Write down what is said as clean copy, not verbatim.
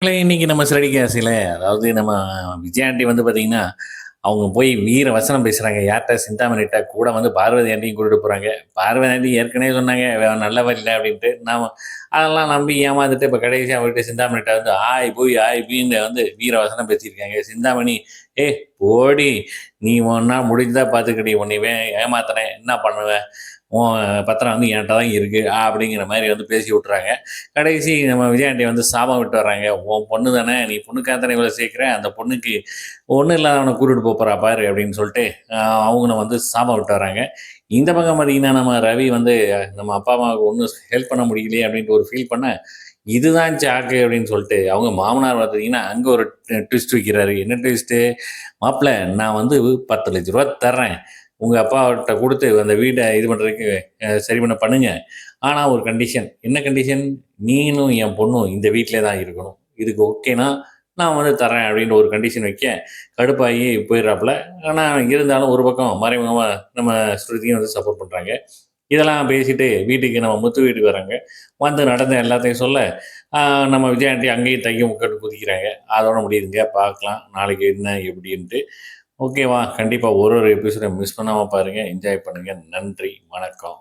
இன்னைக்கு நம்ம சிறடி கேசில அதாவது நம்ம விஜய் ஆண்டி வந்து பார்த்தீங்கன்னா, அவங்க போய் வீர வசனம் பேசுறாங்க. யார்ட்ட? சிந்தாமணிட்ட. கூட வந்து பார்வதி ஆண்டியும் கூட்டிட்டு போறாங்க. பார்வதி ஆண்டி ஏற்கனவே சொன்னாங்க, "இவ நல்லவ இல்ல" அப்படின்ட்டு. நாம அதெல்லாம் நம்பி ஏமாந்துட்டு இப்ப கடைசியா அவர்ட்ட சிந்தாமணிட்ட வந்து ஆய் பூய், ஆய் பூய்ன்னு வந்து வீர வசனம் பேசியிருக்காங்க. சிந்தாமணி, "ஏய் போடி! நீ ஒன்னா முடிஞ்சா பார்த்துக்கடி. உன்னை ஏமாத்துனேன். என்ன பண்ணுவ? உன் பத்திரம் வந்து என்கிட்ட தான் இருக்கு." அப்படிங்கிற மாரி வந்து பேசி விட்டுறாங்க. கடைசி நம்ம விஜயாண்டிய வந்து சாபம் விட்டு வர்றாங்க. "உன் பொண்ணு தானே, நீ பொண்ணுக்காக தானே இவ்வளோ சேர்க்குற, அந்த பொண்ணுக்கு ஒண்ணும் இல்லாதவன கூட்டிட்டு போறா பாரு" அப்படின்னு சொல்லிட்டு, அவங்கள வந்து சாபம் விட்டு வர்றாங்க. இந்த பக்கம் பார்த்தீங்கன்னா, நம்ம ரவி வந்து நம்ம அப்பா, அம்மாவுக்கு ஒண்ணும் ஹெல்ப் பண்ண முடியலையே அப்படின்ட்டு ஒரு ஃபீல் பண்ண, இதுதான் சாக்கு அப்படின்னு சொல்லிட்டு, அவங்க மாமனார் பார்த்தீங்கன்னா, அங்க ஒரு ட்விஸ்ட் வைக்கிறாரு. என்ன ட்விஸ்ட்டு? "மாப்ள நான் வந்து ரூ. 10,00,000 தர்றேன். உங்க அப்பாட்ட குடுத்து அந்த வீட இது பண்றதுக்கு சரி பண்ணுங்க. ஆனா ஒரு கண்டிஷன். என்ன கண்டிஷன்? நீனும் என் பொண்ணும் இந்த வீட்லயே தான் இருக்கணும். இதுக்கு ஓகேனா, நான் வந்து தர்றேன்" அப்படின்ற ஒரு கண்டிஷன் வைக்க, கடுப்பாகி போயிடுறாப்புல. ஆனா இருந்தாலும் ஒரு பக்கம் மறைமுகமா நம்ம ஸ்ருதியும் வந்து சப்போர்ட் பண்றாங்க. இதெல்லாம் பேசிட்டு வீட்டுக்கு நம்ம முத்து வீட்டுக்கு வராங்க. வந்து நடந்த எல்லாத்தையும் சொல்ல, ஆ நம்ம விஜய் ஆண்டி அங்கேயும் தையம் முக்கட்டு குதிக்கிறாங்க. அதோட முடியுதுங்க. பார்க்கலாம் நாளைக்கு என்ன எப்படின்ட்டு. ஓகேவா? கண்டிப்பா ஒரு ஒரு எபிசோட மிஸ் பண்ணாம பாருங்க. என்ஜாய் பண்ணுங்க. நன்றி. வணக்கம்.